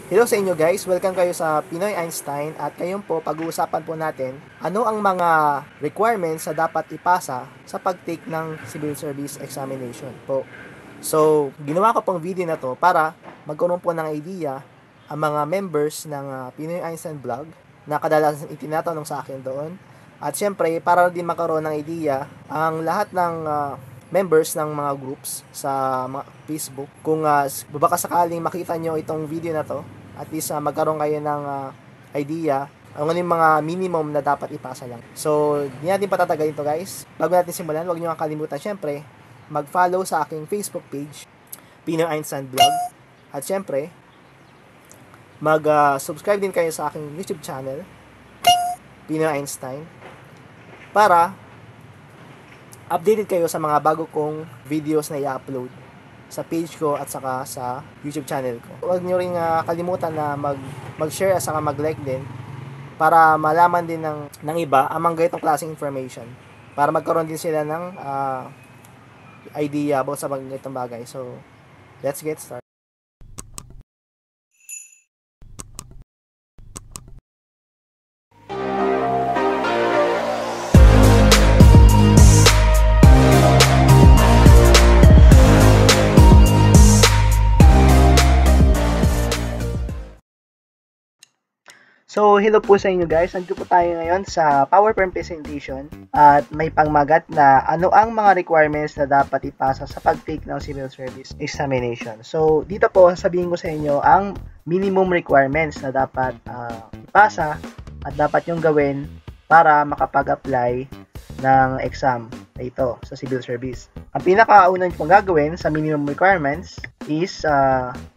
Hello sa inyo guys, welcome kayo sa Pinoy Einstein at ngayon po pag-uusapan po natin ano ang mga requirements na dapat ipasa sa pag-take ng Civil Service Examination po. So, ginawa ko pong video na to para magkaroon po ng idea ang mga members ng Pinoy Einstein Vlog na kadalasan itinatanong sa akin doon. At syempre, para din magkaroon ng idea ang lahat ng members ng mga groups sa Facebook kung baka sakaling makita nyo itong video na to, at least magkaroon kayo ng idea ano yung mga minimum na dapat ipasa lang. So, di natin patatagalin to guys. Bago natin simulan, huwag nyo kakalimutan syempre mag-follow sa aking Facebook page, Pinoy Einstein Vlog. At syempre, mag-subscribe din kayo sa aking YouTube channel, Pinoy Einstein, para updated kayo sa mga bago kong videos na i-upload sa page ko at saka sa YouTube channel ko. Huwag nyo rin kalimutan na mag-share at saka mag-like din para malaman din ng iba ang mga ganitong klaseng information para magkaroon din sila ng idea about sa mga ganitong bagay. So, let's get started. So, hello po sa inyo guys. Nandito po tayo ngayon sa PowerPoint presentation at may pangmagat na ano ang mga requirements na dapat ipasa sa pag-take ng Civil Service Examination. So, dito po sasabihin ko sa inyo ang minimum requirements na dapat ipasa at dapat yung gawin para makapag-apply ng exam na ito sa Civil Service. Ang pinakauna nyo pong gagawin sa minimum requirements is,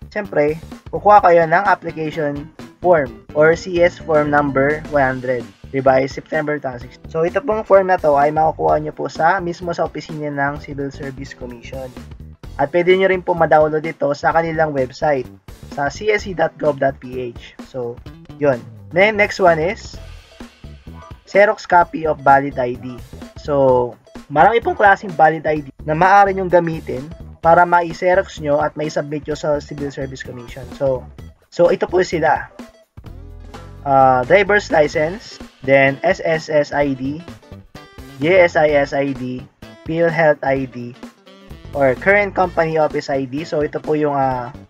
siyempre, kukuha kayo ng application form or CS form number 100 revised September 2016. So ito pong form na to ay makukuha nyo po mismo sa opisina ng Civil Service Commission. At pwede nyo rin po ma-download ito sa kanilang website sa csc.gov.ph. So yun. Then next one is Xerox copy of valid ID. So marami pong klaseng valid ID na maaari nyong gamitin para ma-xerox nyo at ma-submit nyo sa Civil Service Commission. So ito po sila. Driver's license, then SSS ID, JSIS ID, PhilHealth ID, or current company office ID. So ito po yung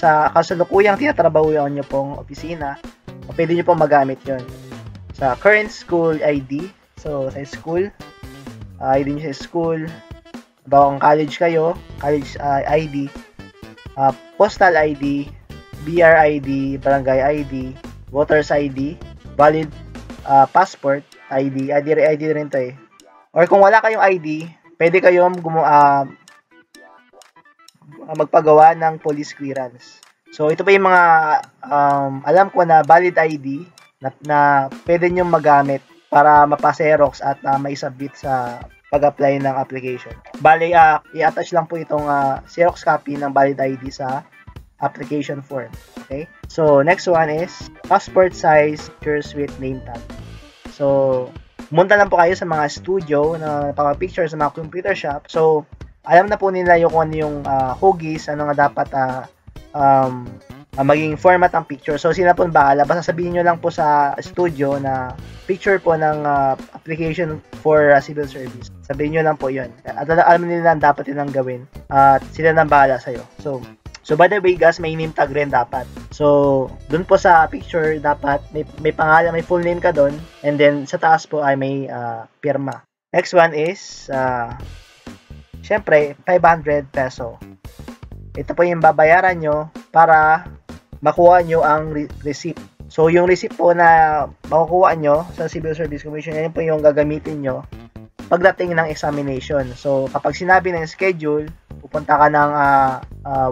sa kasalukuyang tinatrabahuan nyo pong opisina, pwede nyo pong magamit yon. Sa current school ID, so sa school, ID nyo sa school, kung college kayo, college ID, postal ID, BR ID, barangay ID, voter's ID, valid passport ID, ID rin to eh. Or kung wala kayong ID, pwede kayong magpagawa ng police clearance. So ito pa yung mga alam ko na valid ID na pwede nyo magamit para mapaserox at maisubmit sa pag-apply ng application. Bale, i-attach lang po itong Xerox copy ng valid ID sa application form. Okay? So, next one is passport size pictures with name tag. So, munta lang po kayo sa mga studio na picture sa mga computer shop. So, alam na po nila yung kung ano yung hugis, ano nga dapat maging format ng picture. So, sila po bahala. Basta sabihin nyo lang po sa studio na picture po ng application for civil service. Sabihin nyo lang po yun. At alam nila dapat yun ang gawin. At sila nang bahala sa'yo. So by the way guys, may name tag rin dapat. So, dun po sa picture dapat may pangalan, may full name ka dun, and then sa taas po ay may pirma. Next one is syempre 500 peso. Ito po yung babayaran nyo para makuha nyo ang receipt. So yung receipt po na makukuha nyo sa Civil Service Commission, yan po yung gagamitin nyo pagdating ng examination. So kapag sinabi ng schedule, pupunta ka ng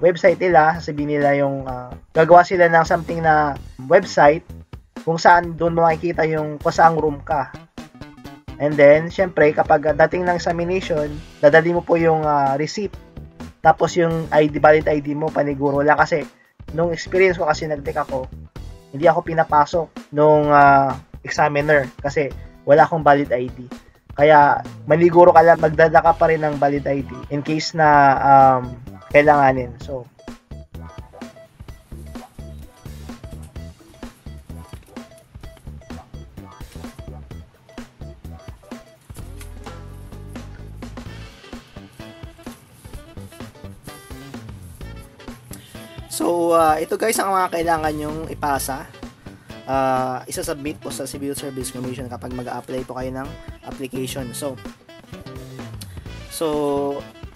website nila, sasabihin nila yung gagawa sila ng something na website kung saan doon mo makikita yung kung saang room ka. And then, syempre, kapag dating ng examination, dadali mo po yung receipt. Tapos yung valid ID mo, paniguro lang. Kasi, nung experience ko kasi nag-take ako, hindi ako pinapasok nung examiner kasi wala akong valid ID. Kaya, maniguro ka lang, magdala ka pa rin ng valid ID in case na kailanganin. So, So, ito guys ang mga kailangan nyong ipasa. Isa-submit po sa Civil Service Commission kapag mag-a-apply po kayo ng application. So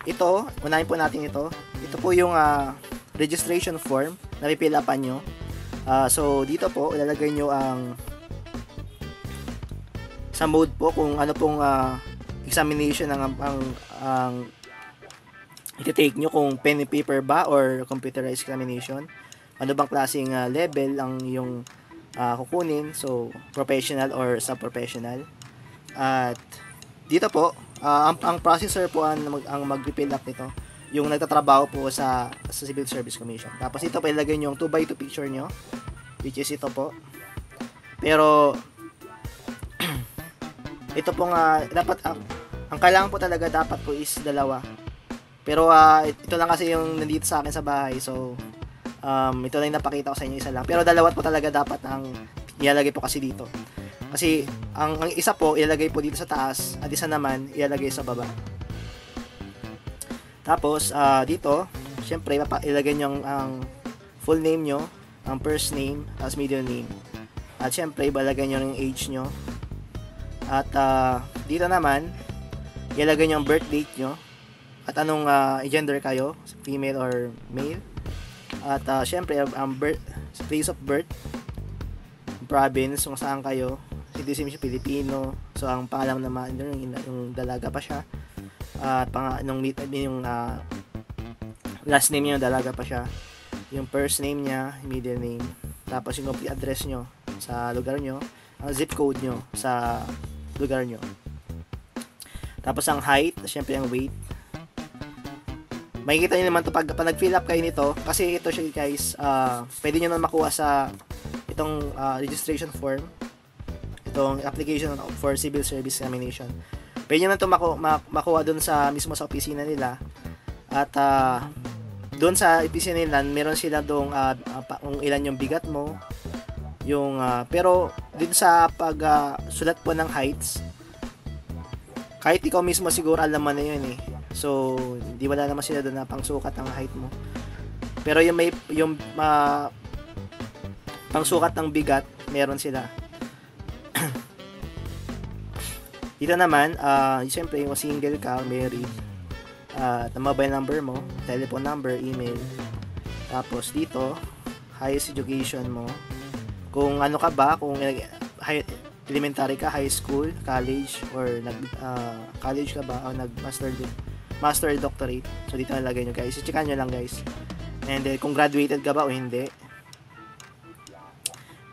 ito, unahin po natin ito. Ito po yung registration form na pipill upan nyo. So, dito po, ilalagay nyo ang sa mode po kung ano pong examination ang iti-take nyo, kung pen and paper ba or computerized examination. Ano bang klaseng level ang yung kukunin, so professional or sub-professional. At dito po, ang processor po ang mag-fill up nito, yung nagtatrabaho po sa Civil Service Commission. Tapos ito po ilagay nyo yung 2x2 picture nyo, which is ito po. Pero ito po nga dapat ang kailangan po talaga dapat po is dalawa. Pero ito lang kasi yung nandito sa akin sa bahay. So ito lang yung napakita ko sa inyo, isa lang. Pero dalawa po talaga dapat ang ilalagay po kasi dito. Kasi ang isa po ilalagay po dito sa taas at isa naman ilalagay sa baba. Tapos dito, syempre ilagay nyo ang full name nyo, ang first name, as middle name. At syempre ilalagay nyo yung age nyo. At dito naman ilagay nyo ang birth date nyo at anong gender kayo, female or male. At syempre ang place of birth, province kung saan kayo, citizenship Pilipino. So ang pangalan naman yung dalaga pa siya. At yung last name niya dalaga pa siya. Yung first name niya, middle name. Tapos yung complete address nyo sa lugar nyo, ang zip code nyo sa lugar nyo. Tapos ang height, syempre ang weight. Makikita nyo naman ito pag nag-fill up kayo nito, kasi ito siya guys, pwede nyo naman makuha sa itong registration form, itong application for Civil Service Examination. Pwede nyo naman ito makuha dun sa mismo sa opisina nila. At dun sa opisina nila, meron sila doon kung ilan yung bigat mo, yung pero din sa sulat po ng heights, kahit ikaw mismo siguro alam mo na yun eh. So, hindi wala naman sila doon na pangsukat ang height mo. Pero yung pangsukat ng bigat, meron sila. Dito naman, siyempre yung single ka, married, mobile number mo, telephone number, email. Tapos dito, highest education mo. Kung ano ka ba, kung elementary ka, high school, college, or college ka ba, o master doctorate. So dito nalagay nyo guys, checkan nyo lang guys. And then kung graduated ka ba o hindi.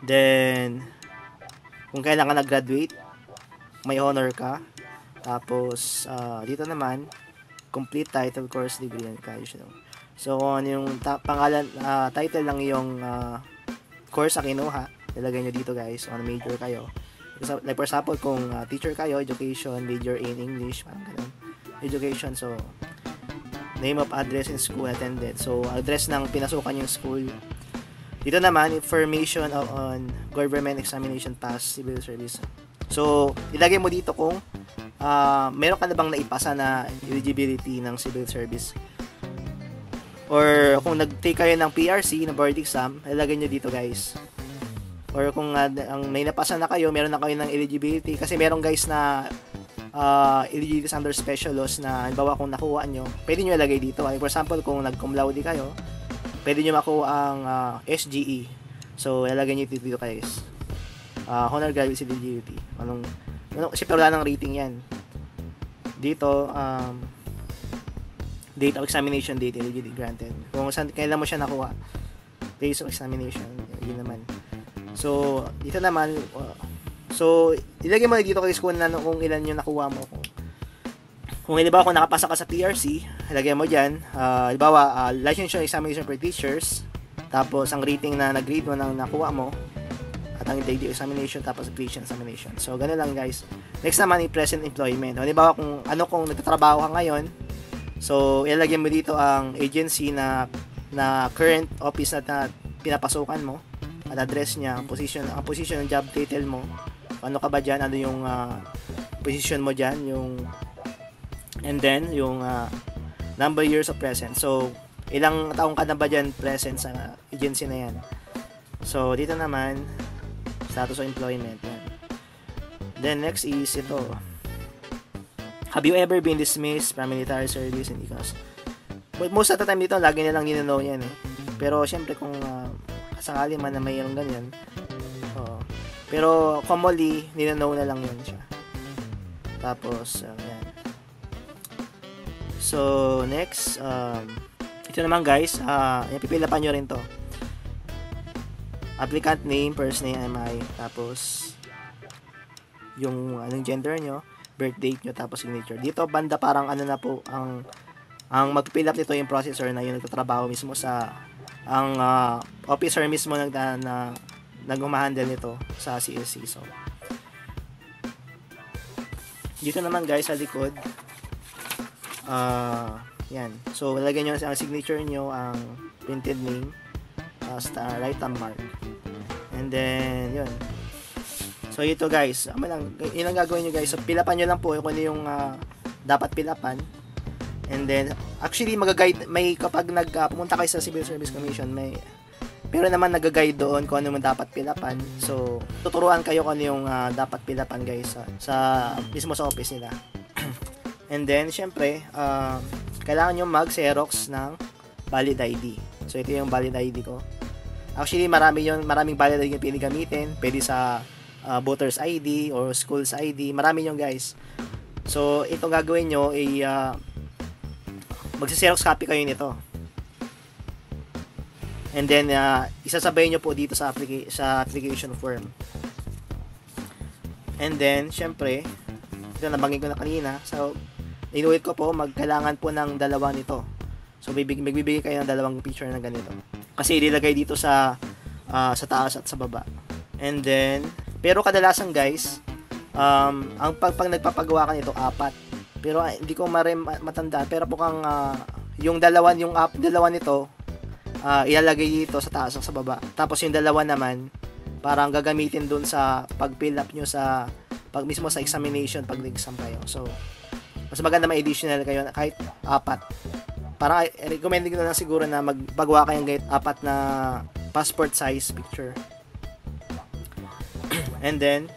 Then kung kailan ka nag-graduate, may honor ka. Tapos dito naman complete title, course, degree, and college. So kung yung pangalan, title lang yung course na kinuha, ilagay nyo dito guys, on major kayo. Like for example, kung teacher kayo, education, major in English, parang ganun. Education, so name of address in school attended. So address ng pinasukan yung school. Dito naman information on government examination pass, civil service. So ilagay mo dito kung meron ka na bang naipasa na eligibility ng civil service. Or kung nag-take kayo ng PRC na board exam, ilagay nyo dito guys. Or kung may napasa na kayo, meron na kayo ng eligibility. Kasi meron guys na eligibility under special laws na halimbawa kung nakuha nyo, pwede nyo ilagay dito. For example, kung nag-cum laude kayo, pwede nyo makuha ang SGE. So, ilagay nyo dito guys. Honor graduate eligibility. Kasi pero wala ng rating yan. Dito, date of examination, date eligibility granted. Kung saan, kailan mo siya nakuha. Place of examination, yun naman. So, dito naman, so, ilagay mo dito guys kung ilan yung nakuha mo. Kung halimbawa kung nakapasa ka sa PRC, ilagay mo dyan, halimbawa, licensure examination for teachers, tapos ang rating na nag-grade mo ng nakuha mo, at ang daily examination, tapos application examination. So, ganun lang guys. Next naman, present employment. Halimbawa kung nagtatrabaho ka ngayon, so, ilagay mo dito ang agency na current office na pinapasukan mo, at address niya, ang position ng job title mo, ano ka ba dyan, ano yung position mo dyan, and then yung number years of present. So ilang taong ka na ba dyan present sa agency na yan. So, dito naman, status of employment. Yan. Then, next is ito. Have you ever been dismissed from military service? Hindi ka. But most of the time dito, lagi nilang nino-know yan eh. Pero, syempre, kung sakali man na mayroong ganyan, pero, commonly, nino-know na lang yun siya. Tapos, yan. So, next, ito naman guys, pipilapan nyo rin to. Applicant name, first name, MI, tapos yung anong gender nyo, birth date nyo, tapos signature. Dito banda parang ano na po, ang mag-fill up nito yung processor na yung nagtatrabaho mismo sa ang officer mismo na nag-handle nito sa CSC. So, dito naman guys sa likod, yan. So, lagyan nyo ang signature nyo, ang printed name, right thumb mark. And then, yun. So, ito guys. Yun ang gagawin nyo guys. So, pilapan nyo lang po kung ano yung dapat pilapan. And then, actually, mag-guide, may kapag pumunta kayo sa Civil Service Commission, pero naman nag-guide doon kung ano man dapat pilapan. So, tuturuan kayo kung ano yung dapat pilapan guys mismo sa office nila. And then, syempre, kailangan nyo mag-xerox ng valid ID. So, ito yung valid ID ko. Actually, maraming valid ID yung pinigamitin. Pwede sa voter's ID or school's ID. Marami yung guys. So, itong gagawin nyo ay magsi-xerox copy kayo nito. And then, isasabay nyo po dito sa application form. And then, syempre, ito nabanggit ko na kanina. So, inulit ko po, kailangan po ng dalawa nito. So, magbibigay kayo ng dalawang picture na ganito. Kasi ililagay dito sa taas at sa baba. And then, pero kadalasan guys, ang pag nagpapagawa ka nito, 4. Pero hindi ko matandaan. Pero mukhang yung dalawa nito, ilalagay dito sa taas at sa baba. Tapos yung dalawa naman, parang gagamitin dun sa pag-fill up nyo mismo sa examination, pag nag-exam kayo. So, mas maganda ma-additional kayo kahit 4. Parang recommend ko na lang siguro na magpagawa kayong kahit 4 na passport size picture. And then,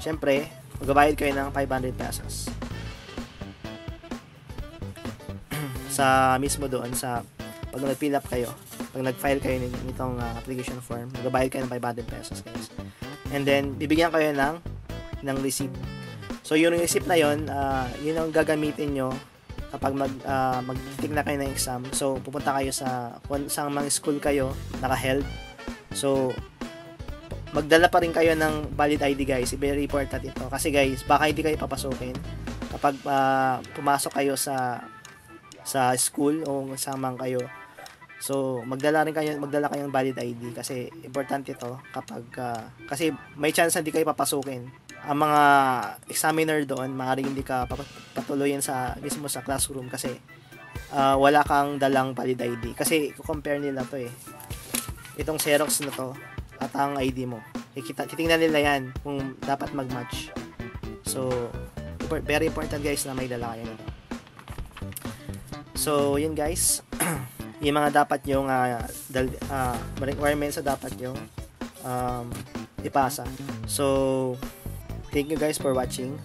syempre, magbabayad kayo ng 500 pesos. Sa mismo doon sa pag nag-fill up kayo, pag nag-file kayo nitong application form, magbabayad kayo ng 500 pesos guys. And then, bibigyan kayo ng receipt. So, yung receipt na yun ang gagamitin nyo kapag mag-take na kayo ng exam. So, pupunta kayo sa mga school kayo, naka-held. So, magdala pa rin kayo ng valid ID guys. Very important ito. Kasi guys, baka hindi kayo papasukin kapag pumasok kayo sa school o samang kayo. So, magdala kayo ng valid ID kasi importante ito kapag kasi may chance na hindi kayo papasukin. Ang mga examiner doon, maaaring hindi ka patuloyin mismo sa classroom kasi wala kang dalang valid ID. Kasi compare nila to itong Xerox na to at ang ID mo. Titingnan nila yan kung dapat mag-match. So, very important guys na may dala kayo nito. So, yun guys. Yung mga dapat yung requirements na dapat yung ipasa. So, thank you guys for watching.